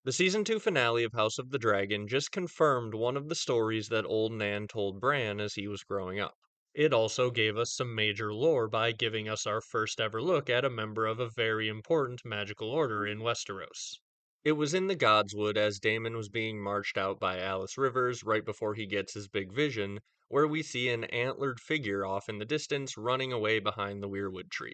The season 2 finale of House of the Dragon just confirmed one of the stories that old Nan told Bran as he was growing up. It also gave us some major lore by giving us our first ever look at a member of a very important magical order in Westeros. It was in the Godswood as Daemon was being marched out by Alice Rivers right before he gets his big vision, where we see an antlered figure off in the distance running away behind the weirwood tree.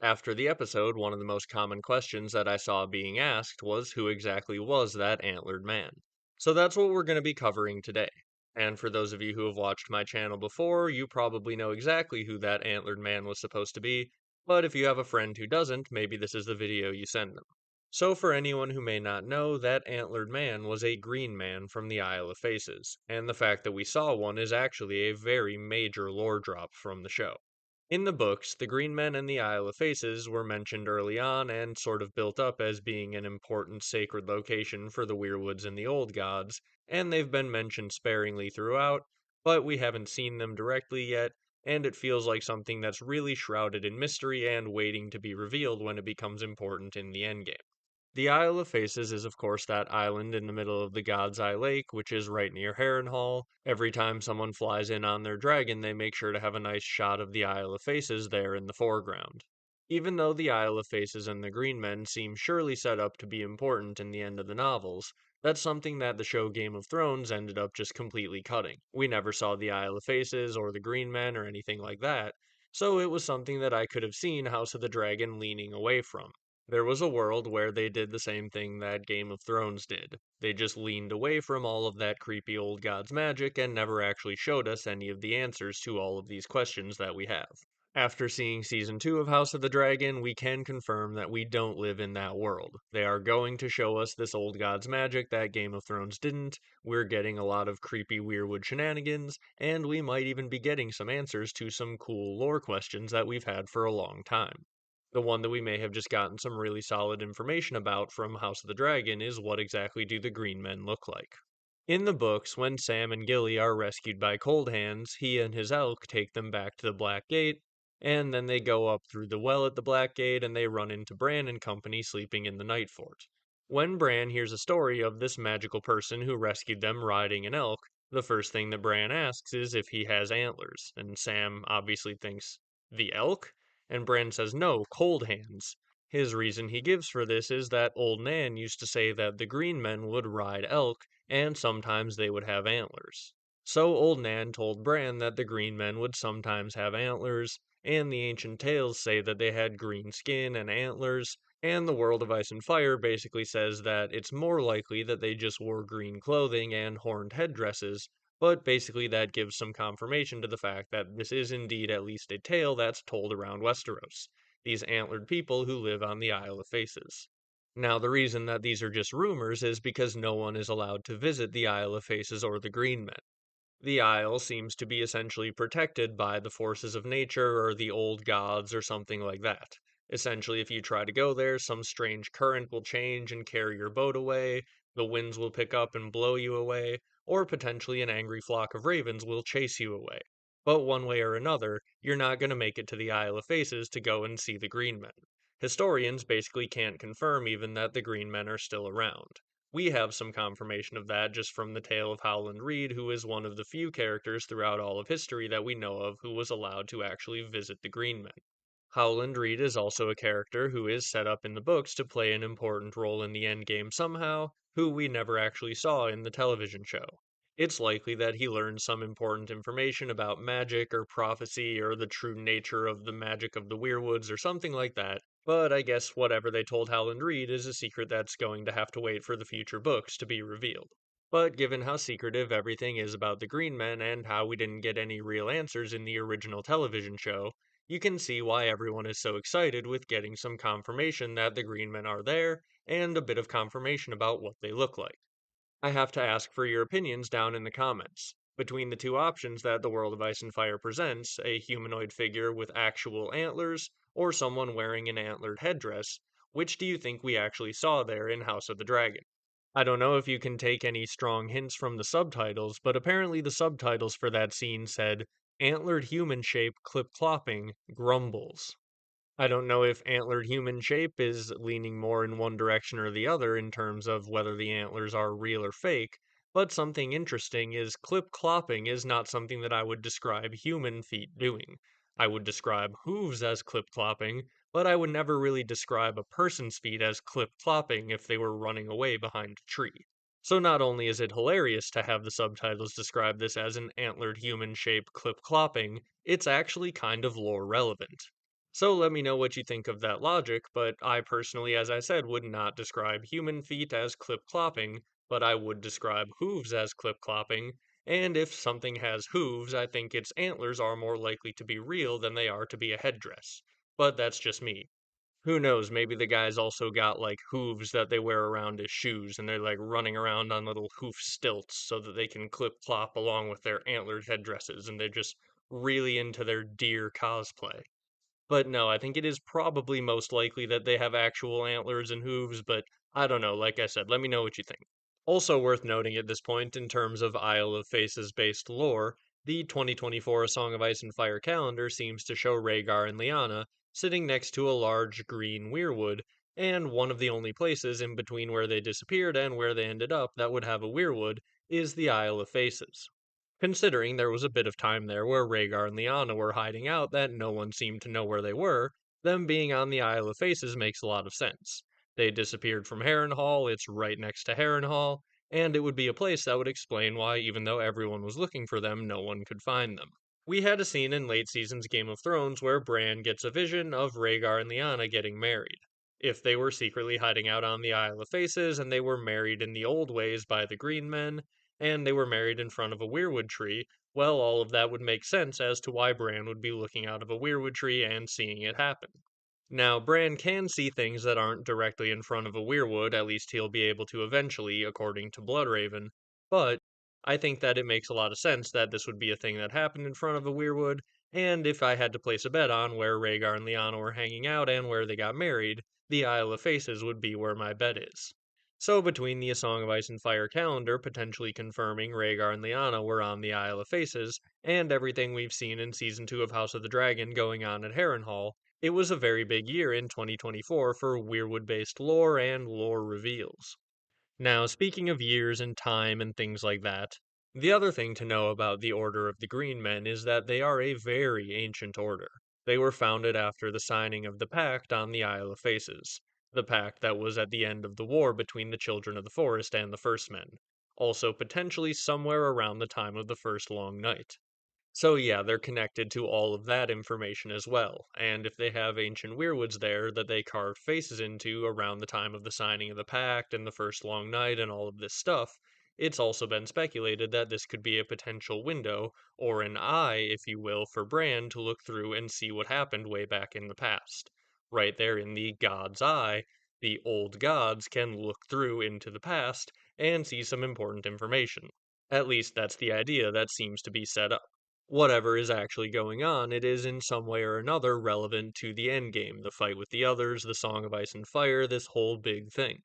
After the episode, one of the most common questions that I saw being asked was who exactly was that antlered man? So that's what we're going to be covering today. And for those of you who have watched my channel before, you probably know exactly who that antlered man was supposed to be, but if you have a friend who doesn't, maybe this is the video you send them. So for anyone who may not know, that antlered man was a green man from the Isle of Faces, and the fact that we saw one is actually a very major lore drop from the show. In the books, the Green Men and the Isle of Faces were mentioned early on and sort of built up as being an important sacred location for the weirwoods and the old gods, and they've been mentioned sparingly throughout, but we haven't seen them directly yet, and it feels like something that's really shrouded in mystery and waiting to be revealed when it becomes important in the endgame. The Isle of Faces is of course that island in the middle of the God's Eye Lake, which is right near Harrenhal. Every time someone flies in on their dragon, they make sure to have a nice shot of the Isle of Faces there in the foreground. Even though the Isle of Faces and the Green Men seem surely set up to be important in the end of the novels, that's something that the show Game of Thrones ended up just completely cutting. We never saw the Isle of Faces or the Green Men or anything like that, so it was something that I could have seen House of the Dragon leaning away from. There was a world where they did the same thing that Game of Thrones did. They just leaned away from all of that creepy old god's magic and never actually showed us any of the answers to all of these questions that we have. After seeing season 2 of House of the Dragon, we can confirm that we don't live in that world. They are going to show us this old god's magic that Game of Thrones didn't. We're getting a lot of creepy weirwood shenanigans, and we might even be getting some answers to some cool lore questions that we've had for a long time. The one that we may have just gotten some really solid information about from House of the Dragon is what exactly do the Green Men look like. In the books, when Sam and Gilly are rescued by Cold Hands, he and his elk take them back to the Black Gate, and then they go up through the well at the Black Gate and they run into Bran and company sleeping in the Night Fort. When Bran hears a story of this magical person who rescued them riding an elk, the first thing that Bran asks is if he has antlers, and Sam obviously thinks, the elk? And Bran says no, Cold Hands. His reason he gives for this is that old Nan used to say that the Green Men would ride elk, and sometimes they would have antlers. So old Nan told Bran that the Green Men would sometimes have antlers, and the ancient tales say that they had green skin and antlers, and the World of Ice and Fire basically says that it's more likely that they just wore green clothing and horned headdresses, but basically that gives some confirmation to the fact that this is indeed at least a tale that's told around Westeros, these antlered people who live on the Isle of Faces. Now, the reason that these are just rumors is because no one is allowed to visit the Isle of Faces or the Green Men. The Isle seems to be essentially protected by the forces of nature or the old gods or something like that. Essentially, if you try to go there, some strange current will change and carry your boat away, the winds will pick up and blow you away, or potentially an angry flock of ravens will chase you away. But one way or another, you're not going to make it to the Isle of Faces to go and see the Green Men. Historians basically can't confirm even that the Green Men are still around. We have some confirmation of that just from the tale of Howland Reed, who is one of the few characters throughout all of history that we know of who was allowed to actually visit the Green Men. Howland Reed is also a character who is set up in the books to play an important role in the endgame somehow, who we never actually saw in the television show. It's likely that he learned some important information about magic or prophecy or the true nature of the magic of the Weirwoods or something like that, but I guess whatever they told Howland Reed is a secret that's going to have to wait for the future books to be revealed. But given how secretive everything is about the Green Men and how we didn't get any real answers in the original television show, you can see why everyone is so excited with getting some confirmation that the Green Men are there, and a bit of confirmation about what they look like. I have to ask for your opinions down in the comments. Between the two options that the World of Ice and Fire presents, a humanoid figure with actual antlers, or someone wearing an antlered headdress, which do you think we actually saw there in House of the Dragon? I don't know if you can take any strong hints from the subtitles, but apparently the subtitles for that scene said, antlered human shape clip clopping, grumbles. I don't know if antlered human shape is leaning more in one direction or the other in terms of whether the antlers are real or fake, but something interesting is clip clopping is not something that I would describe human feet doing. I would describe hooves as clip clopping, but I would never really describe a person's feet as clip clopping if they were running away behind a tree. So not only is it hilarious to have the subtitles describe this as an antlered human shape clip clopping, it's actually kind of lore relevant. So let me know what you think of that logic, but I personally, as I said, would not describe human feet as clip clopping, but I would describe hooves as clip clopping, and if something has hooves, I think its antlers are more likely to be real than they are to be a headdress. But that's just me. Who knows, maybe the guy's also got like hooves that they wear around as shoes, and they're like running around on little hoof stilts so that they can clip clop along with their antlered headdresses, and they're just really into their deer cosplay. But no, I think it is probably most likely that they have actual antlers and hooves, but I don't know, like I said, let me know what you think. Also worth noting at this point, in terms of Isle of Faces based lore, the 2024 A Song of Ice and Fire calendar seems to show Rhaegar and Lyanna sitting next to a large green weirwood, and one of the only places in between where they disappeared and where they ended up that would have a weirwood is the Isle of Faces. Considering there was a bit of time there where Rhaegar and Lyanna were hiding out that no one seemed to know where they were, them being on the Isle of Faces makes a lot of sense. They disappeared from Harrenhal, it's right next to Harrenhal, and it would be a place that would explain why, even though everyone was looking for them, no one could find them. We had a scene in late season's Game of Thrones where Bran gets a vision of Rhaegar and Lyanna getting married. If they were secretly hiding out on the Isle of Faces and they were married in the old ways by the Green Men, and they were married in front of a weirwood tree, well, all of that would make sense as to why Bran would be looking out of a weirwood tree and seeing it happen. Now, Bran can see things that aren't directly in front of a weirwood, at least he'll be able to eventually, according to Bloodraven, but I think that it makes a lot of sense that this would be a thing that happened in front of a weirwood, and if I had to place a bet on where Rhaegar and Lyanna were hanging out and where they got married, the Isle of Faces would be where my bet is. So between the A Song of Ice and Fire calendar potentially confirming Rhaegar and Lyanna were on the Isle of Faces, and everything we've seen in Season 2 of House of the Dragon going on at Harrenhal, it was a very big year in 2024 for weirwood-based lore and lore reveals. Now, speaking of years and time and things like that, the other thing to know about the Order of the Green Men is that they are a very ancient order. They were founded after the signing of the Pact on the Isle of Faces, the pact that was at the end of the war between the Children of the Forest and the First Men, also potentially somewhere around the time of the First Long Night. So yeah, they're connected to all of that information as well, and if they have ancient weirwoods there that they carved faces into around the time of the signing of the pact and the first long night and all of this stuff, it's also been speculated that this could be a potential window, or an eye, if you will, for Bran to look through and see what happened way back in the past. Right there in the God's Eye, the old gods can look through into the past and see some important information. At least that's the idea that seems to be set up. Whatever is actually going on, it is in some way or another relevant to the endgame, the fight with the others, the Song of Ice and Fire, this whole big thing.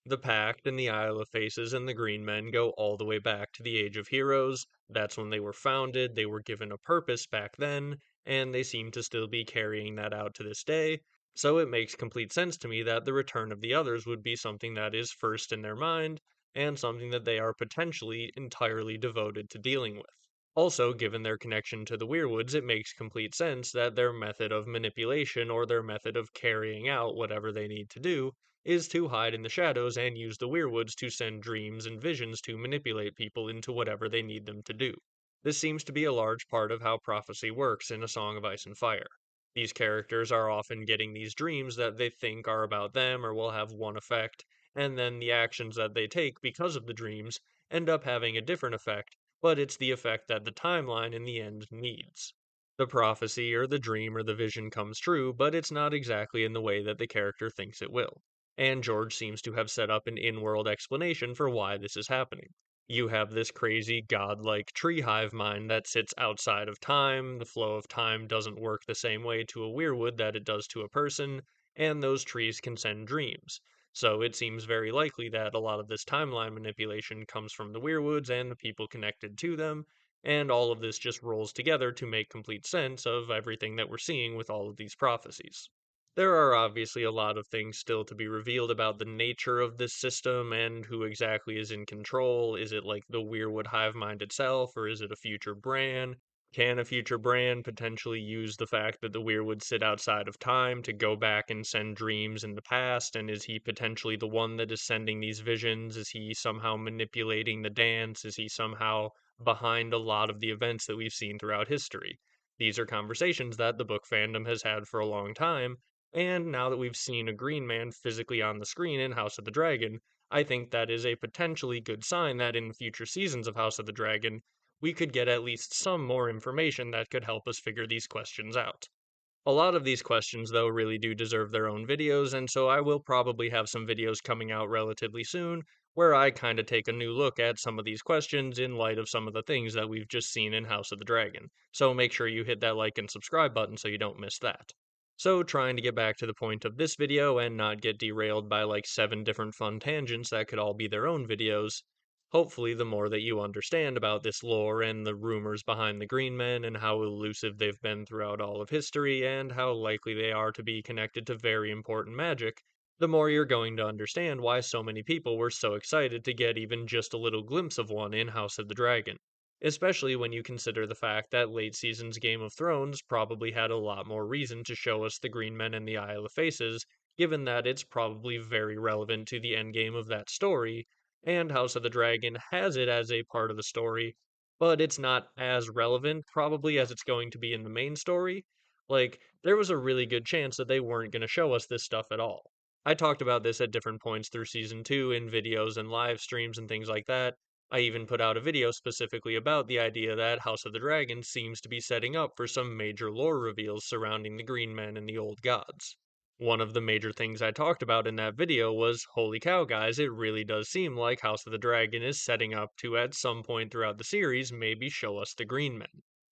The Pact and the Isle of Faces and the Green Men go all the way back to the Age of Heroes. That's when they were founded, they were given a purpose back then, and they seem to still be carrying that out to this day. So it makes complete sense to me that the return of the others would be something that is first in their mind, and something that they are potentially entirely devoted to dealing with. Also, given their connection to the Weirwoods, it makes complete sense that their method of manipulation or their method of carrying out whatever they need to do is to hide in the shadows and use the Weirwoods to send dreams and visions to manipulate people into whatever they need them to do. This seems to be a large part of how prophecy works in A Song of Ice and Fire. These characters are often getting these dreams that they think are about them or will have one effect, and then the actions that they take because of the dreams end up having a different effect, but it's the effect that the timeline in the end needs. The prophecy or the dream or the vision comes true, but it's not exactly in the way that the character thinks it will. And George seems to have set up an in world explanation for why this is happening. You have this crazy godlike tree hive mind that sits outside of time, the flow of time doesn't work the same way to a weirwood that it does to a person, and those trees can send dreams. So it seems very likely that a lot of this timeline manipulation comes from the weirwoods and the people connected to them, and all of this just rolls together to make complete sense of everything that we're seeing with all of these prophecies. There are obviously a lot of things still to be revealed about the nature of this system and who exactly is in control. Is it like the weirwood hive mind itself, or is it a future Bran? Can a future Bran potentially use the fact that the weirwoods sit outside of time to go back and send dreams in the past? And is he potentially the one that is sending these visions? Is he somehow manipulating the dance? Is he somehow behind a lot of the events that we've seen throughout history? These are conversations that the book fandom has had for a long time, and now that we've seen a green man physically on the screen in House of the Dragon, I think that is a potentially good sign that in future seasons of House of the Dragon, we could get at least some more information that could help us figure these questions out. A lot of these questions, though, really do deserve their own videos, and so I will probably have some videos coming out relatively soon where I kind of take a new look at some of these questions in light of some of the things that we've just seen in House of the Dragon. So make sure you hit that like and subscribe button so you don't miss that. So, trying to get back to the point of this video and not get derailed by like 7 different fun tangents that could all be their own videos, hopefully, the more that you understand about this lore and the rumors behind the Green Men and how elusive they've been throughout all of history and how likely they are to be connected to very important magic, the more you're going to understand why so many people were so excited to get even just a little glimpse of one in House of the Dragon. Especially when you consider the fact that late season's Game of Thrones probably had a lot more reason to show us the Green Men and the Isle of Faces, given that it's probably very relevant to the endgame of that story, and House of the Dragon has it as a part of the story, but it's not as relevant probably as it's going to be in the main story. Like, there was a really good chance that they weren't going to show us this stuff at all. I talked about this at different points through season 2 in videos and live streams and things like that. I even put out a video specifically about the idea that House of the Dragon seems to be setting up for some major lore reveals surrounding the Green Men and the Old Gods. One of the major things I talked about in that video was, holy cow guys, it really does seem like House of the Dragon is setting up to at some point throughout the series maybe show us the Green Men.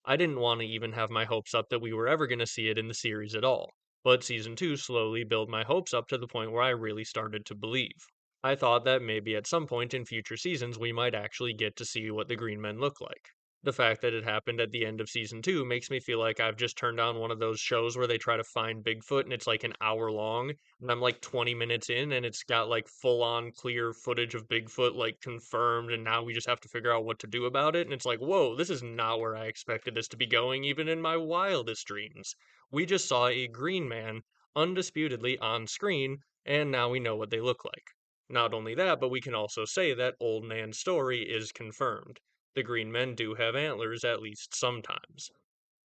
I didn't want to even have my hopes up that we were ever going to see it in the series at all, but season 2 slowly built my hopes up to the point where I really started to believe. I thought that maybe at some point in future seasons we might actually get to see what the Green Men look like. The fact that it happened at the end of season 2 makes me feel like I've just turned on one of those shows where they try to find Bigfoot and it's like an hour long, and I'm like 20 minutes in and it's got like full on clear footage of Bigfoot like confirmed, and now we just have to figure out what to do about it. And it's like, whoa, this is not where I expected this to be going, even in my wildest dreams. We just saw a green man undisputedly on screen, and now we know what they look like. Not only that, but we can also say that Old Nan's story is confirmed. The green men do have antlers at least sometimes.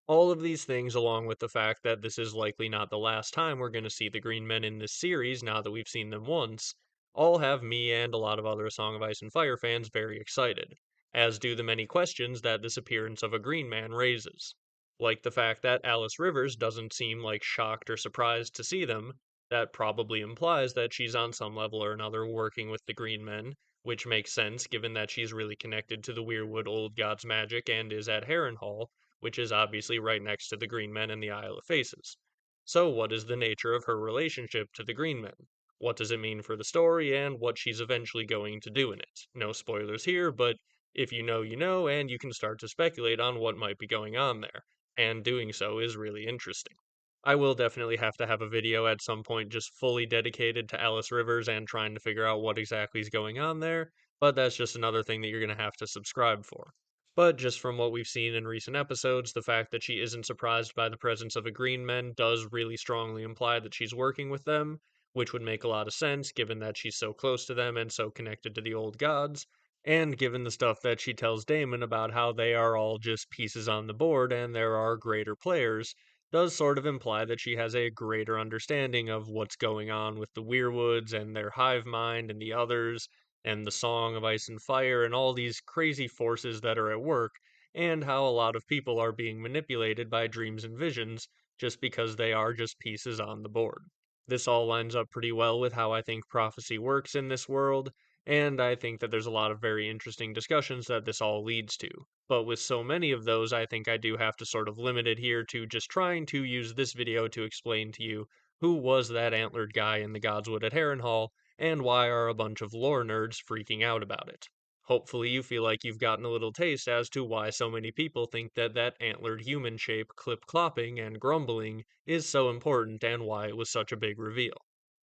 All of these things, along with the fact that this is likely not the last time we're going to see the green men in this series now that we've seen them once, all have me and a lot of other Song of Ice and Fire fans very excited, as do the many questions that this appearance of a green man raises. Like the fact that Alice Rivers doesn't seem like shocked or surprised to see them. That probably implies that she's on some level or another working with the green men, which makes sense given that she's really connected to the Weirwood Old God's magic and is at Harrenhal, which is obviously right next to the Green Men and the Isle of Faces. So, what is the nature of her relationship to the Green Men? What does it mean for the story, and what she's eventually going to do in it? No spoilers here, but if you know, you know, and you can start to speculate on what might be going on there, and doing so is really interesting. I will definitely have to have a video at some point just fully dedicated to Alice Rivers and trying to figure out what exactly is going on there, but that's just another thing that you're going to have to subscribe for. But just from what we've seen in recent episodes, the fact that she isn't surprised by the presence of a green men does really strongly imply that she's working with them, which would make a lot of sense given that she's so close to them and so connected to the old gods, and given the stuff that she tells Daemon about how they are all just pieces on the board and there are greater players, does sort of imply that she has a greater understanding of what's going on with the weirwoods and their hive mind and the others, and the Song of Ice and Fire, and all these crazy forces that are at work, and how a lot of people are being manipulated by dreams and visions just because they are just pieces on the board. This all lines up pretty well with how I think prophecy works in this world, and I think that there's a lot of very interesting discussions that this all leads to. But with so many of those, I think I do have to sort of limit it here to just trying to use this video to explain to you who was that antlered guy in the Godswood at Harrenhal, and why are a bunch of lore nerds freaking out about it. Hopefully, you feel like you've gotten a little taste as to why so many people think that that antlered human shape clip-clopping and grumbling is so important and why it was such a big reveal.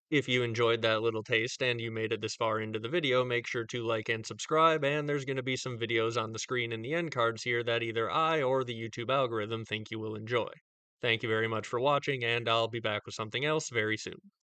If you enjoyed that little taste and you made it this far into the video, make sure to like and subscribe, and there's going to be some videos on the screen in the end cards here that either I or the YouTube algorithm think you will enjoy. Thank you very much for watching, and I'll be back with something else very soon.